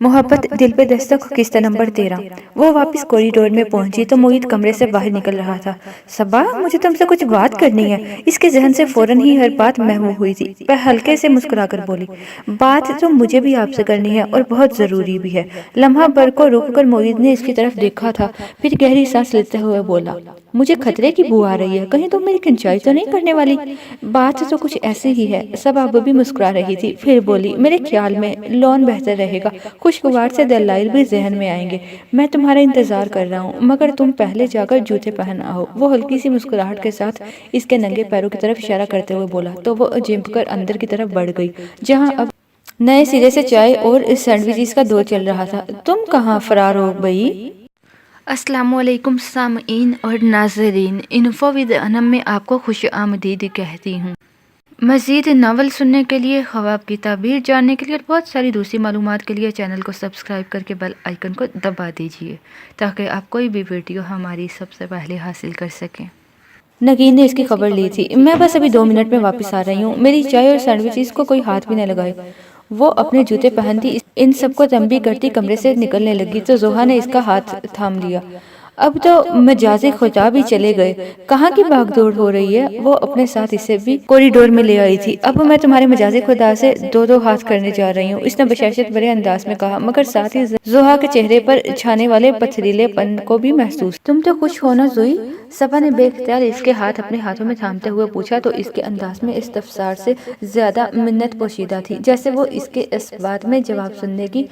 मोहब्बत दिल पे दस्तक किस्त नंबर 13। वो वापस कॉरिडोर में पहुंची तो मोहित कमरे से बाहर निकल रहा था। सबा, मुझे तुमसे कुछ बात करनी है। इसके जहन से फौरन ही हर बात महवूब हुई थी। वह हल्के से मुस्कुराकर बोली, बात तो मुझे भी आपसे करनी है और बहुत जरूरी भी है। लम्हा भर को रुककर मोहित ने इसकी तरफ देखा था, फिर गहरी सांस लेते हुए बोला, मुझे खतरे की बू आ रही है, कहीं तुम मेरी खिंचाई तो नहीं करने वाली। बात तो कुछ ऐसी ही है। सबा अब भी मुस्कुरा रही थी, फिर बोली, मेरे ख्याल में लॉन बेहतर रहेगा। खुशगवार से दलाइल भी जहन में आएंगे। मैं तुम्हारा इंतजार कर रहा हूँ, मगर तुम पहले जाकर जूते पहन आओ। वो हल्की सी मुस्कुराहट के साथ इसके नंगे पैरों की तरफ इशारा करते हुए बोला तो वो चिपकर अंदर की तरफ बढ़ गई, जहाँ अब नए सिरे से चाय और सैंडविचेस का दौर चल रहा था। तुम कहाँ फरार हो गई? अस्सलामुअलैकुम सामईन और नाज़रीन, इन्फो विद अनम में आपको खुश आमदीद कहती हूँ। मज़ीद नावल सुनने के लिए, ख्वाब की ताबीर जानने के लिए और बहुत सारी दूसरी मालूमात के लिए चैनल को सब्सक्राइब करके बेल आइकन को दबा दीजिए ताकि आप कोई भी वीडियो हमारी सबसे पहले हासिल कर सकें। नगीन ने इसकी खबर ली थी। मैं बस अभी 2 मिनट में वापस आ रही हूँ। मेरी चाय और सैंडविचेस को कोई हाथ भी न लगाए। वो अपने जूते पहनती इन सबको तंबी करती कमरे से निकलने लगी तो जोहा ने इसका हाथ थाम लिया। अब तो मजाजी खुताब ही चले गए। कहाँ की भागदौड़ हो रही है? वो अपने साथ इसे भी कॉरिडोर में ले आई थी। अब मैं तुम्हारे मजाजी खुदा से दो हाथ करने जा रही हूँ, इसने बशाशत भरे अंदाज में कहा, मगर साथ ही जोहा के चेहरे पर छाने वाले पथरीलेपन को भी महसूस। तुम तो खुश हो ना जोई? सबा ने बेख्तियार इसके हाथ अपने हाथों में थामते हुए पूछा तो इसके अंदाज में इस्तफसार से ज्यादा मिन्नत पोशीदा थी, जैसे वो इसके इस बात में जवाब सुनने की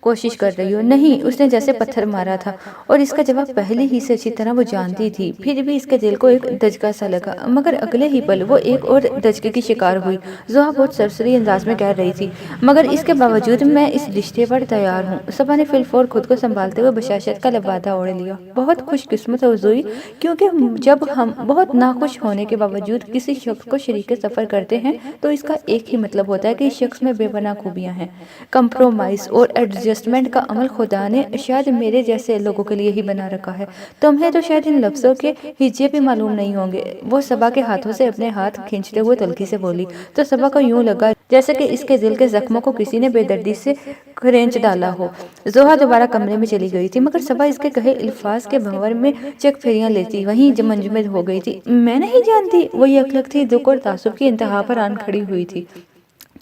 कोशिश कर रही हो। नहीं, उसने जैसे पत्थर मारा था और इसका जवाब पहले ही से अच्छी तरह वो जानती थी। फिर भी इसके दिल को एक दचका सा लगा, मगर अगले ही पल वो एक और दचके की शिकार हुई। जोहा बहुत सरसरी अंदाज में कह रही थी, मगर इसके बावजूद मैं इस रिश्ते पर तैयार हूँ। सबा ने फिलफौर खुद को संभालते हुए बशाशत का लबादा ओढ़ लिया। बहुत खुशकिस्मत हो जोई, क्योंकि जब हम बहुत नाखुश होने के बावजूद किसी शख्स को शरीके सफर करते हैं तो इसका एक ही मतलब होता है कि इस शख्स में बेपनाह खूबियां हैं। कंप्रोमाइज और एडजस्टमेंट का अमल खुदा ने शायद मेरे जैसे लोगों के लिए ही बना रखा है। तुम्हें तो शायद इन लफ्जों के हिज्जे भी मालूम नहीं होंगे। वो सबा के हाथों से अपने हाथ खींचते हुए तल्खी से बोली तो सबा को यूं लगा जैसे कि इसके दिल के जख्मों को किसी ने बेदर्दी से खरेंच डाला हो। जोहा दोबारा कमरे में चली गई थी, मगर सबा इसके कहे अल्फाज के भंवर में चेक फेरियां लेती वहीं मंजमद हो गई थी। मैं नहीं जानती, वो यकलक थी, दुख और तासुब की इंतहा पर आन खड़ी हुई थी।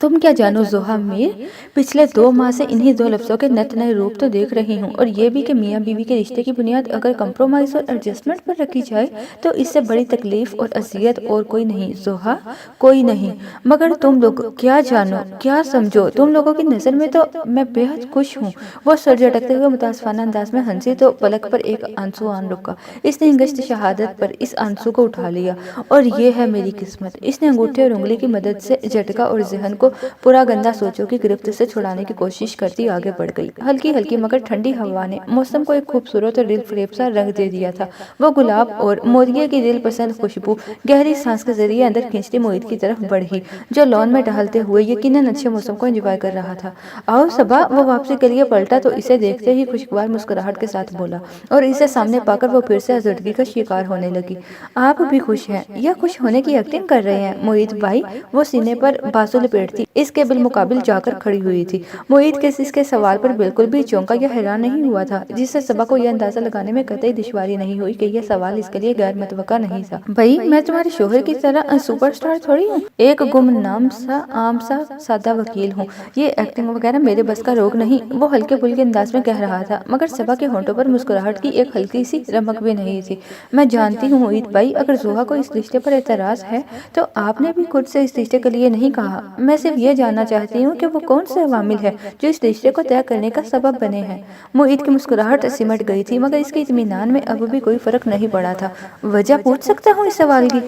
तुम क्या जानो जोहा मीर, पिछले 2 माह से इन्हीं 2 लफ्जों के नत नए रूप तो देख रही हूँ, और ये भी कि मियाँ बीवी के रिश्ते की बुनियाद अगर कंप्रोमाइज और एडजस्टमेंट पर रखी जाए तो इससे बड़ी तकलीफ और अजियत और कोई नहीं। जोहा, कोई नहीं, मगर तुम लोग क्या जानो, क्या समझो? तुम लोगों की नज़र में तो मैं बेहद खुश हूँ। वो सर झटकते हुए मुतासफाना अंदाज में हंसी तो पलक पर एक आंसू आन रुका। इसने इंगश्त शहादत पर इस आंसू को उठा लिया। और ये है मेरी किस्मत। इसने अंगूठे और उंगली की मदद से झटका और जहन को पूरा गंदा सोचों की गिरफ्त से छुड़ाने की कोशिश करती आगे बढ़ गई। हल्की हल्की मगर ठंडी हवा ने मौसम को एक खूबसूरत और दिल फरेब सा रंग दे दिया था। वो गुलाब और मोतिये की दिल पसंद खुशबू गहरी सांस के जरिए अंदर खींचती मोहित की तरफ बढ़ी, जो लॉन में टहलते हुए यकीनन अच्छे मौसम को एंजॉय कर रहा था। आओ सबा। वो वापसी के लिए पलटा तो इसे देखते ही खुशगवार मुस्कुराहट के साथ बोला, और इसे सामने पाकर वो फिर से आज़ुर्दगी का शिकार होने लगी। आप भी खुश हैं या खुश होने की एक्टिंग कर रहे हैं मोहित भाई? वो सीने पर बाजू लपेटती इसके बिलमुकाबिल जाकर खड़ी हुई थी। मोहित के इसके सवाल पर बिल्कुल भी चौंका या हैरान नहीं हुआ था, जिससे सबा को यह अंदाजा लगाने में कतई दुश्वारी नहीं हुई कि यह सवाल इसके लिए गैर मुतवक्का नहीं था। भाई, मैं तुम्हारे शोहर की तरह सुपरस्टार थोड़ी हूँ, एक गुमनाम सा आम सा सादा वकील हूँ। ये एक्टिंग वगैरह मेरे बस का रोग नहीं। वो हल्के फुल्के अंदाज में कह रहा था, मगर सबा के होंठों पर मुस्कुराहट की एक हल्की सी रमक भी नहीं थी। मैं जानती हूँ मोहित भाई, अगर जोहा को इस रिश्ते पर एतराज है तो आपने भी खुद से इस रिश्ते के लिए नहीं कहा। मैं सिर्फ ये जानना चाहती हूँ कि वो कौन से अवामिल है जो इस रिश्ते को तय करने का सबब बने हैं। मोहित की मुस्कुराहट सिमट गई थी, मगर इसके इत्मीनान में अब भी कोई फर्क नहीं पड़ा था। वजह पूछ सकता हूँ इस सवाल की?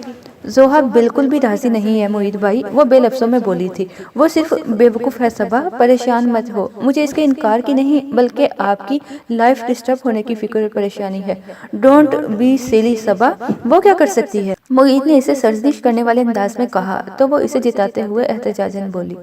जोहा बिल्कुल भी राजी नहीं है मोहित भाई, वो बेलफ्जों में बोली थी। वो सिर्फ बेवकूफ़ है सबा, परेशान मत हो। मुझे इसके इनकार की नहीं बल्कि आपकी लाइफ डिस्टर्ब होने की फिक्र और परेशानी है। डोंट बी सिली सबा। वो क्या कर सकती है? मुईद ने इसे सर्जनिश करने वाले अंदाज में कहा तो वो इसे जिताते हुए एहतजाजन बोली,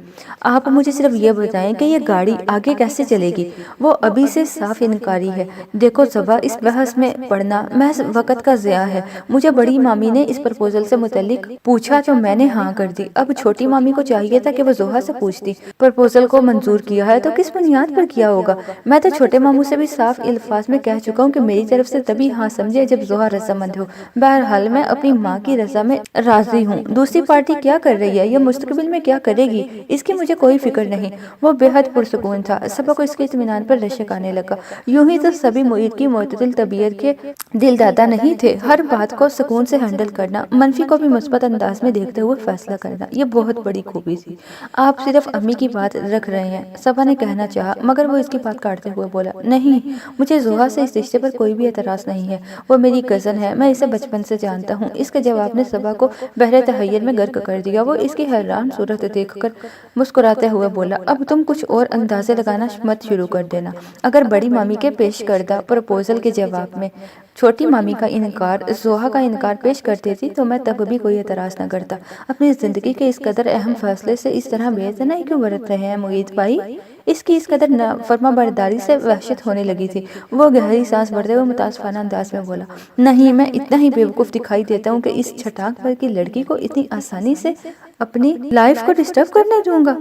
आप मुझे सिर्फ ये बताएं कि ये गाड़ी आगे कैसे चलेगी। वो अभी से साफ इनकारी है। देखो ज़बा, इस बहस में पढ़ना महज वक़्त का ज़िया है। मुझे बड़ी मामी ने इस प्रपोजल से मुतल्लिक पूछा तो मैंने हाँ कर दी। अब छोटी मामी को चाहिए था कि वो जोहा से पूछती, प्रपोजल को मंजूर किया है तो किस बुनियाद पर किया होगा। मैं तो छोटे मामू से भी साफ अल्फाज में कह चुका हूँ कि मेरी तरफ से तभी हाँ समझे जब जोहा रजामंद हो। बहरहाल मैं अपनी माँ की रजा में राजी हूँ। दूसरी पार्टी क्या कर रही है या मुस्तकबिल में क्या करेगी, इसकी मुझे कोई फिक्र नहीं। वो बेहद पुरसुकून था। सबा को इसके इत्मीनान पर रशक आने लगा। यूं ही तो सभी मुईद की मोतदिल तबीयत के दिल दादा नहीं थे। हर बात को सुकून से हैंडल करना, मनफी को भी मुस्बत अंदाज में देखते हुए फैसला करना, ये बहुत बड़ी खूबी थी। आप सिर्फ अम्मी की बात रख रहे हैं, सबा ने कहना चाहा, मगर वो इसकी बात काटते हुए बोला, नहीं, मुझे जोहा से इस रिश्ते पर कोई भी एतराज़ नहीं है। वो मेरी कज़न है, मैं इसे बचपन से जानता हूँ। इसके जवाब ने सबा को बहरे तहय्युर में गर्क कर दिया। वो इसकी हैरान सूरत देखकर मुस्कुराते हुए बोला, अब तुम कुछ और अंदाजे लगाना मत शुरू कर देना। अगर बड़ी मामी के पेश करदा प्रपोजल के जवाब में छोटी मामी का इनकार, जोहा का इनकार पेश करती थी तो मैं तब भी कोई एतराज़ न करता। अपनी ज़िंदगी के इस कदर अहम फैसले से इस तरह बेइत्तेनाई क्यों बरत रहे हैं मुईद भाई। इसकी इस कदर नाफरमा बर्दारी से वहशत होने लगी थी। वो गहरी सांस भरते हुए मुतासफाना अंदाज में बोला, नहीं, मैं इतना ही बेवकूफ़ दिखाई देता हूँ कि इस छटाक पर की लड़की को इतनी आसानी से अपनी लाइफ को डिस्टर्ब करने दूंगा।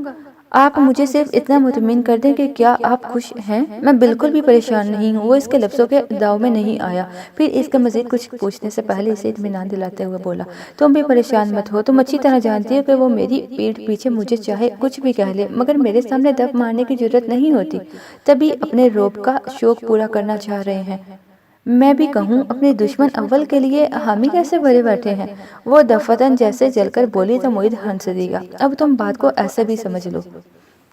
आप मुझे सिर्फ इतना मुतमिन कर दें कि क्या आप खुश हैं। मैं बिल्कुल भी परेशान नहीं हूँ। वो इसके लफ्ज़ों के दाव में नहीं आया। फिर इसके मज़ीद कुछ पूछने से पहले इसे इत्मीनान दिलाते हुए बोला, तुम भी परेशान मत हो। तुम अच्छी तरह जानती हो कि वो मेरी पीठ पीछे मुझे चाहे कुछ भी कह ले, मगर मेरे सामने दब मारने की जरूरत नहीं होती। तभी अपने रोब का शौक पूरा करना चाह रहे हैं। मैं भी कहूँ, अपने दुश्मन अव्वल के लिए हामी कैसे भरे बैठे हैं। वो दफतन जैसे जलकर बोली तो मुईद हंस दिया। अब तुम बात को ऐसे भी समझ लो।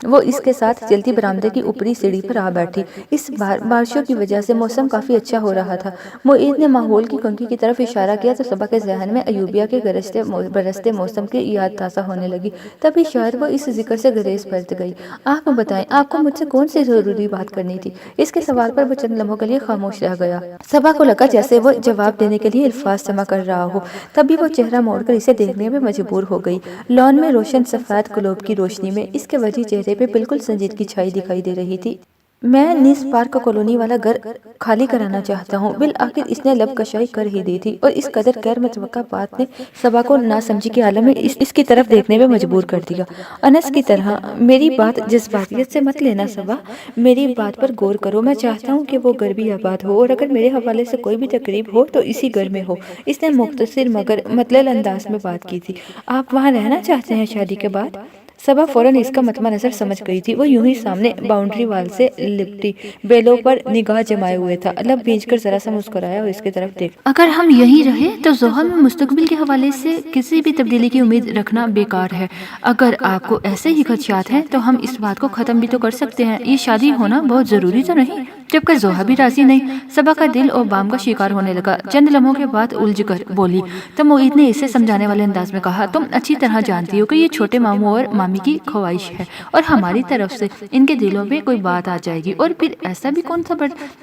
वो इसके साथ जल्दी बरामदे की ऊपरी सीढ़ी पर आ बैठी। इस बार बारिशों की वजह से मौसम काफ़ी अच्छा हो रहा था। मुईद ने माहौल की कंकी की तरफ इशारा किया तो सबा के जहन में अयूबिया के बरसते मौसम की याद ताज़ा होने लगी। तभी शायद वो इस जिक्र से गरेज बरत गई। आप बताएं, आपको मुझसे कौन सी ज़रूरी बात करनी थी। इसके सवाल पर वो चंद लम्हों के लिए खामोश रह गया। सबा को लगा जैसे वो जवाब देने के लिए अल्फाज जमा कर रहा हो। तभी वो चेहरा मोड़कर इसे देखने में मजबूर हो गई। लॉन में रोशन सफ़ेद ग्लोब की रोशनी में इसके वजी चेहरे पे बिल्कुल संजीदगी छाई दिखाई दे रही थी। मैं नीस पार्क कॉलोनी वाला घर खाली कराना चाहता हूँ। बिल आखिर इसने लब कशाई कर ही दी थी और इस कदर गैर मुतवक्का बात ने सबा को नासमझी के आलम में इसकी तरफ देखने में मजबूर कर दिया। अनस की तरह मेरी बात जज्बातियत से मत लेना सबा, मेरी बात पर गौर करो। मैं चाहता हूँ कि वो घर भी आबाद हो और अगर मेरे हवाले से कोई भी तकरीब हो तो इसी घर में हो। इसने मुख्तसर मगर मतलब अंदाज में बात की थी। आप वहाँ रहना चाहते हैं शादी के बाद। सबा फौरन इसका मतमा नजर समझ गई थी। वो यूं ही सामने बाउंड्री वाल से लिपटी बेलों पर निगाह जमाए हुए था। लब भींचकर जरा सा मुस्कुराया और इसकी तरफ देख, अगर हम यहीं रहे तो जोहा में मुस्तकबिल के हवाले से किसी भी तब्दीली की उम्मीद रखना बेकार है। अगर आपको ऐसे ही खदशात हैं तो हम इस बात को ख़त्म भी तो कर सकते हैं। ये शादी होना बहुत ज़रूरी तो नहीं। जबकि जोहा भी राजी नहीं। सबा का दिल और बाम का शिकार होने लगा। चंद लम्हों के बाद उलझ कर बोली तो मुईद ने इसे समझाने वाले अंदाज में कहा, तुम अच्छी तरह जानती हो कि ये छोटे मामू और मामी की ख्वाहिश है और हमारी तरफ से इनके दिलों में कोई बात आ जाएगी और फिर ऐसा भी कौन सा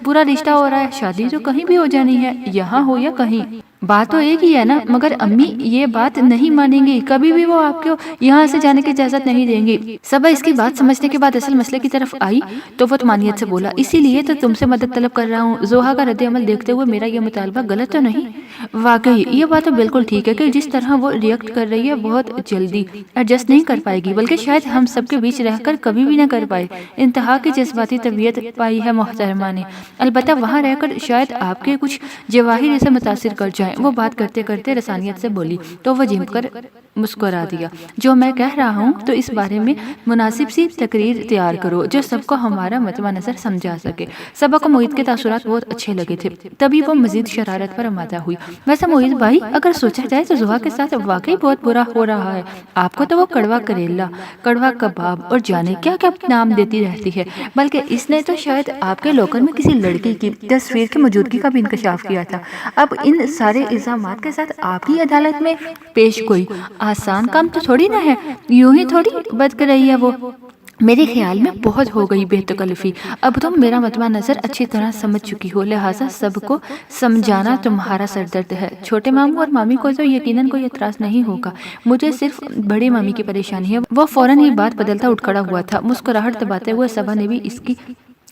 बुरा रिश्ता हो रहा है। शादी तो कहीं भी हो जानी है, यहाँ हो या कहीं। बात तो एक ही है ना। मगर अम्मी ये बात नहीं मानेंगी। कभी भी वो आपको यहाँ से जाने की इजाजत नहीं देंगी। सबा इसकी बात समझने के बाद असल मसले की तरफ आई तो वो तमानियत से बोला, इसीलिए तो तुमसे मदद तलब कर रहा हूँ। जोहा का रद्द अमल देखते हुए मेरा ये मुतालबा गलत तो नहीं। वाकई ये बात तो बिल्कुल ठीक है कि जिस तरह वो रिएक्ट कर रही है बहुत जल्दी एडजस्ट नहीं कर पाएगी, बल्कि शायद हम सबके बीच रहकर कभी भी ना कर पाए। इंतहा की जज्बाती तबीयत पाई है मोहतरमा ने। अलबत्ता वहाँ रहकर शायद आपके कुछ जवाहिर इसे मुतासिर कर जाए। वो बात करते करते रसानियत से बोली तो वह झिम कर मुस्कुरा दिया। जो मैं कह रहा हूँ तो इस बारे में मुनासिब सी तकरीर तैयार करो जो सबको हमारा मतवा नजर समझा सके। सबा को मुईद के तासुरात बहुत अच्छे लगे थे। तभी वो मजीद शरारत पर आमादा हुई। वैसे मुईद भाई, अगर सोचा जाए तो जोहा के साथ वाकई बहुत बुरा हो रहा है। आपको तो वो कड़वा करेला, कड़वा कबाब और जाने क्या क्या नाम देती रहती है। बल्कि इसने तो शायद आपके लोकल में किसी लड़की की तस्वीर की मौजूदगी का भी इंकशाफ किया था। अब इन सारे इल्जामात के साथ आपकी अदालत में पेश कोई आसान काम तो थोड़ी ना है। यूं ही थोड़ी बद कर रही है वो। میرے خیال میں بہت ہو گئی بے تکلفی، اب تم میرا مطمع نظر اچھی طرح سمجھ چکی ہو، لہٰذا سب کو سمجھانا تمہارا سردرد ہے۔ چھوٹے ماموں اور مامی کو تو یقیناً کوئی اعتراض نہیں ہوگا، مجھے صرف بڑی مامی کی پریشانی ہے۔ وہ فوراً ہی بات بدلتا اٹھ کھڑا ہوا تھا۔ مسکراہٹ دباتے ہوئے صبا نے بھی اس کی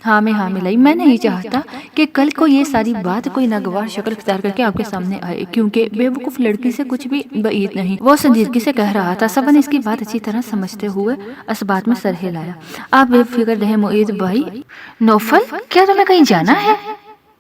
ہاں میں ہاں ملائی۔ میں نہیں چاہتا کہ کل کو یہ ساری بات کوئی ناگوار شکل اختیار کر کے آپ کے سامنے آئے، کیونکہ بے وقوف لڑکی سے کچھ بھی بعید نہیں، وہ سنجیدگی سے کہہ رہا تھا۔ صبا نے اس کی بات اچھی طرح سمجھتے ہوئے اسبات میں سر ہلایا۔ آپ بے فکر رہیں معید بھائی۔ نوفل، کیا تمہیں کہیں جانا ہے؟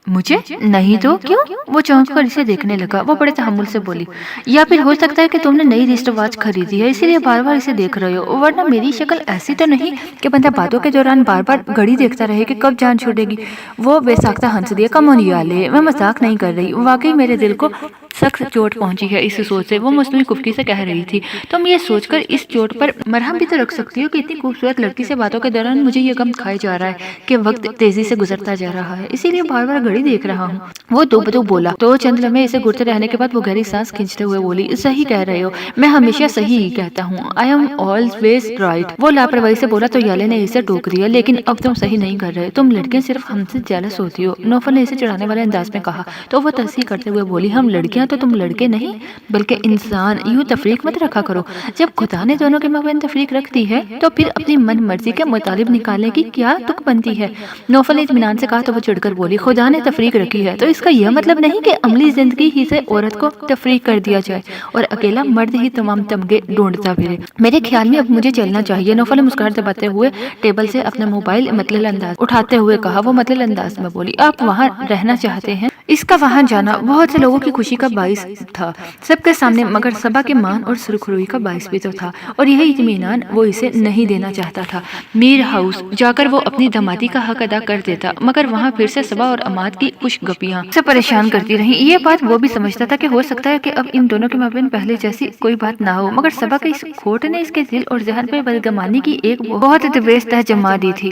مجھے نہیں تو کیوں؟ وہ چونک کر اسے دیکھنے لگا۔ وہ بڑے تحمل سے بولی، یا پھر ہو سکتا ہے کہ تم نے نئی رسٹ واچ خریدی ہے اسی لیے بار بار اسے دیکھ رہے ہو، ورنہ میری شکل ایسی تو نہیں کہ بندہ باتوں کے دوران بار بار گھڑی دیکھتا رہے کہ کب جان چھوڑے گی۔ وہ بے ساختہ ہنس دیا۔ کم آن یالے، میں مذاق نہیں کر رہی، واقعی میرے دل کو سخت چوٹ پہنچی ہے اس سوچ سے۔ وہ مصنوعی خفگی سے کہہ رہی تھی، تم یہ سوچ کر اس چوٹ پر مرہم بھی تو رکھ سکتی ہو کہ اتنی خوبصورت لڑکی سے باتوں کے دوران مجھے یہ غم کھائے جا رہا ہے کہ وقت تیزی سے گزرتا جا رہا ہے، اسی لیے بار بار گھڑی دیکھ رہا ہوں۔ وہ دو بدو بولا تو چند لمحے اسے گھرتے رہنے کے بعد وہ گہری سانس کھینچتے ہوئے بولی، صحیح کہہ رہے ہو، میں ہمیشہ صحیح ہی کہتا ہوں، آئی ایم آلویز رائٹ۔ وہ لاپرواہی سے بولا تو یالے نے اسے ٹوک دیا، لیکن اب تم صحیح نہیں کر رہے، تم لڑکیاں صرف ہم سے جیلس ہوتی ہو، نوفل نے اسے چڑھانے والے انداز میں کہا۔ تو وہ تصحیح کرتے ہوئے بولی، ہم لڑکیاں تو تم لڑکے نہیں بلکہ انسان، یوں تفریق مت رکھا کرو، جب خدا نے دونوں کے مابین تفریق رکھ دی ہے تو پھر اپنی من مرضی کے مطالب نکالنے کی کیا تک بنتی ہے؟ نوفل نے اطمینان سے کہا تو وہ چڑھ کر بولی، خدا نے تفریق رکھی ہے تو اس کا یہ مطلب نہیں کہ عملی زندگی ہی سے عورت کو تفریق کر دیا جائے اور اکیلا مرد ہی تمام تمغے ڈھونڈتا پھرے۔ میرے خیال میں اب مجھے چلنا چاہیے، نوفل نے مسکراہٹ دباتے ہوئے ٹیبل سے اپنا موبائل مطلل انداز اٹھاتے ہوئے کہا۔ وہ مطلل انداز میں بولی، آپ وہاں رہنا چاہتے ہیں؟ اس کا وہاں جانا بہت سے لوگوں کی خوشی کا باعث تھا سب کے سامنے، مگر صبا کے مان اور سرخروئی کا باعث بھی تو تھا، اور یہی اطمینان وہ اسے نہیں دینا چاہتا تھا۔ میر ہاؤس جا کر وہ اپنی دامادی کا حق ادا کر دیتا، مگر وہاں پھر سے صبا اور عماد کی خوش گپیاں سے پریشان کرتی رہیں۔ یہ بات وہ بھی سمجھتا تھا کہ ہو سکتا ہے کہ اب ان دونوں کے مابین پہلے جیسی کوئی بات نہ ہو، مگر صبا کے اس کھوٹ نے اس کے دل اور ذہن پہ بدگمانی کی ایک بہت طویل تہ جما دی تھی۔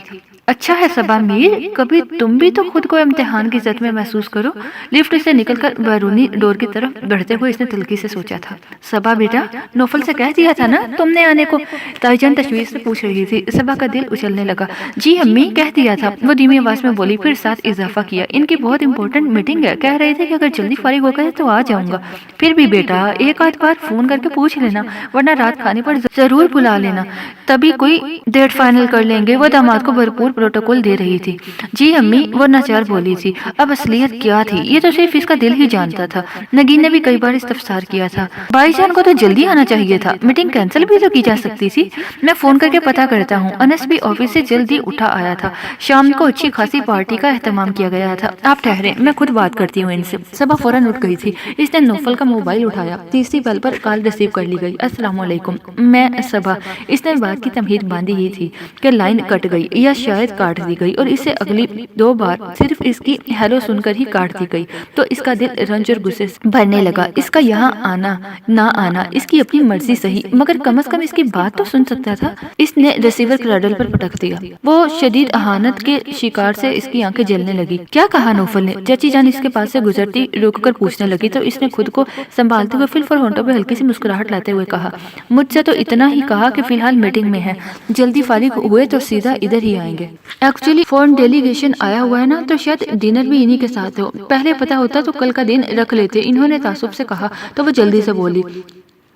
اچھا ہے صبا میر، کبھی تم بھی تو خود کو امتحان کی زد میں محسوس کرو۔ لفٹ سے نکل کر بیرونی ڈور کی طرف بڑھتے ہوئے اس نے تلخی سے سوچا تھا۔ صبا بیٹا، نوفل سے کہہ دیا تھا نا تم نے آنے کو؟ تائی جان تشویش سے پوچھ رہی تھی۔ صبا کا دل اچھلنے لگا۔ جی امی، کہہ دیا تھا، وہ دھیمی آواز میں بولی، پھر ساتھ اضافہ کیا، ان کی بہت امپورٹنٹ میٹنگ ہے، کہہ رہے تھے کہ اگر جلدی فارغ ہو گئے تو آ جاؤں گا۔ پھر بھی بیٹا ایک آدھ بار فون کر کے پوچھ لینا، ورنہ رات کھانے پر ضرور بلا لینا، تبھی کوئی ڈیٹ فائنل کر لیں گے۔ وہ داماد کو بھرپور پروٹوکول دے رہی تھی۔ جی امی، وہ ناچار بولی تھی۔ اب اصلیت کیا تھی یہ تو صرف اس کا دل ہی جانتا تھا۔ نگین نے بھی کئی بار استفسار کیا تھا، بھائی جان کو تو جلدی آنا چاہیے تھا، میٹنگ کینسل بھی تو کی جا سکتی تھی۔ میں فون کر کے پتا کرتا ہوں۔ انس بھی آفس سے جلدی اٹھا آیا تھا، شام کو اچھی خاصی پارٹی کا اہتمام کیا گیا تھا، آپ ٹھہریں میں خود بات کرتی ہوں ان سے۔ صبا فوراً اٹھ گئی تھی۔ اس نے نوفل کا موبائل اٹھایا، تیسری بیل پر کال ریسیو کر لی گئی۔ السلام علیکم، میں صبا۔ اس نے بات کی تمہید باندھی ہی تھی کہ لائن کٹ گئی یا شاید کاٹ دی گئی، اور اسے اگلی دو بار صرف اس کی ہیلو سن کر ہی کاٹ دی گئی تو اس کا دل رنج اور غصے سے بھرنے لگا۔ اس کا یہاں آنا نہ آنا اس کی اپنی مرضی صحیح، مگر کم از کم اس کی بات تو سن سکتا تھا۔ اس نے ریسیور کریڈل پر پٹک دیا۔ وہ شدید اہانت کے شکار سے اس کی آنکھیں جلنے لگی۔ کیا کہا نوفل نے؟ چچی جان اس کے پاس سے گزرتی رک کر پوچھنے لگی تو اس نے خود کو سنبھالتے ہوئے فل فل ہونٹوں پہ ہلکی سی مسکراہٹ لاتے ہوئے کہا، مجھ سے تو اتنا ہی کہا کہ فی الحال میٹنگ میں ہے، جلدی فارغ ہوئے تو سیدھا ادھر ہی آئیں گے۔ ایکچولی فورن ڈیلیگیشن آیا ہوا ہے نا، تو شاید ڈنر بھی انہی کے ساتھ ہو، پہلے پتا ہوتا تو کل کا دن رکھ لیتے، انہوں نے تعصب سے کہا تو وہ جلدی سے بولی،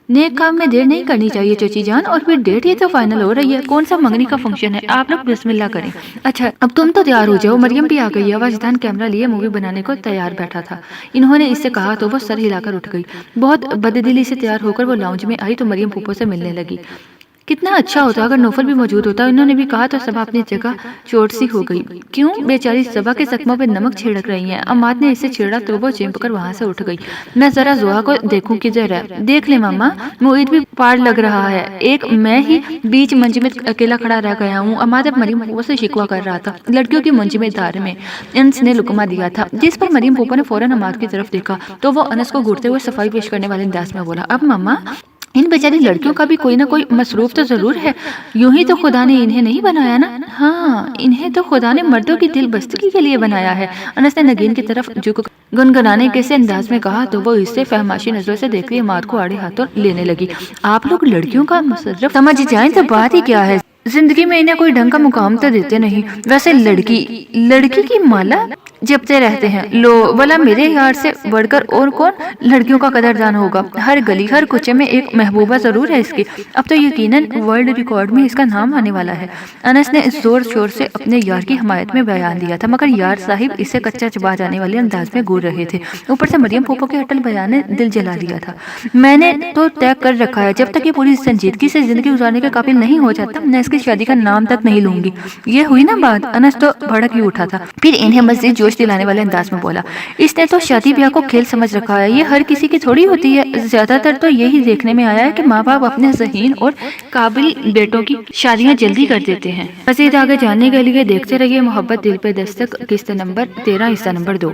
نیک کام میں دیر نہیں کرنی چاہیے چچی جان، اور پھر ڈیٹ ہی تو فائنل ہو رہی ہے، کون سا منگنی کا فنکشن ہے، آپ لوگ بسم اللہ کریں۔ اچھا اب تم تو تیار ہو جاؤ، مریم بھی آ گئی ہے، واجدان کیمرہ لیے مووی بنانے کو تیار بیٹھا تھا۔ انہوں نے اس سے کہا تو وہ سر ہلا کر اٹھ گئی۔ بہت بددلی سے تیار ہو کر وہ لاؤنج میں آئی تو مریم پھوپھو سے ملنے لگی۔ کتنا اچھا ہوتا اگر نوفل بھی موجود ہوتا، انہوں نے بھی کہا تو صبا اپنی جگہ چوٹ سی ہو گئی۔ کیوں؟ بیچاری صبا کے زخموں پہ نمک چھڑک رہی ہیں۔ عماد نے اسے چھیڑا تو وہ چمٹ کر وہاں سے اٹھ گئی۔ میں ذرا زوہا کو دیکھوں کدھر ہے۔ دیکھ لے ماما، معید بھی پاڑ لگ رہا ہے، ایک میں ہی بیچ منچ میں اکیلا کھڑا رہ گیا ہوں۔ عماد اب مریم پھوپھو سے شکوہ کر رہا تھا۔ لڑکیوں کی منجمد دار میں انس نے لقمہ دیا تھا، جس پر مریم پھوپھو نے فوراً عماد کی طرف دیکھا تو وہ انس کو گھورتے ہوئے صفائی پیش کرنے والے انداز میں بولا، اب ماما ان بیچاری لڑکیوں کا بھی کوئی نہ کوئی مصروف تو ضرور ہے، یوں ہی تو خدا نے انہیں نہیں بنایا نا۔ ہاں، انہیں تو خدا نے مردوں کی دل بستگی کے لیے بنایا ہے، انس نے نگین کی طرف جھک گنگنانے کے سے انداز میں کہا تو وہ اس سے فہماشی نظروں سے دیکھتی عماد کو آڑے ہاتھوں لینے لگی۔ آپ لوگ لڑکیوں کا مصرف سمجھ جائیں تو بات ہی کیا ہے، زندگی میں انہیں کوئی ڈھنگ کا مقام تو دیتے نہیں. ویسے لڑکی کی مالا جپتے رہتے ہیں. لو بلا میرے یار سے بڑھ کر اور کون لڑکیوں کا قدردان ہوگا. ہر گلی ہر کوچے میں ایک محبوبہ ضرور ہے اس کی. اب تو یقیناً ورلڈ ریکارڈ میں اس کا نام آنے والا ہے. انس نے زور شور سے اپنے یار کی حمایت میں بیان دیا تھا، مگر یار صاحب اسے کچا چبا جانے والے انداز میں گور رہے تھے. اوپر سے مریم پھوپھو کے اٹل بیان نے دل جلا دیا تھا. میں نے تو طے کر رکھا ہے جب تک یہ پوری سنجیدگی سے زندگی گزارنے کے قابل نہیں ہو جاتا میں اس کی شادی کا نام تک نہیں لوں گی. یہ ہوئی نا بات. انس تو بھڑک ہی اٹھا تھا، پھر انہیں مزید جوش دلانے والے انداز میں بولا، اس نے تو شادی بیاہ کو کھیل سمجھ رکھا ہے. یہ ہر کسی کی تھوڑی ہوتی ہے. زیادہ تر تو یہی دیکھنے میں آیا ہے کہ ماں باپ اپنے ذہین اور قابل بیٹوں کی شادیاں جلدی کر دیتے ہیں. مزید آگے جاننے کے لیے دیکھتے رہیے محبت دل پہ دستک، قسط نمبر 13، حصہ نمبر 2.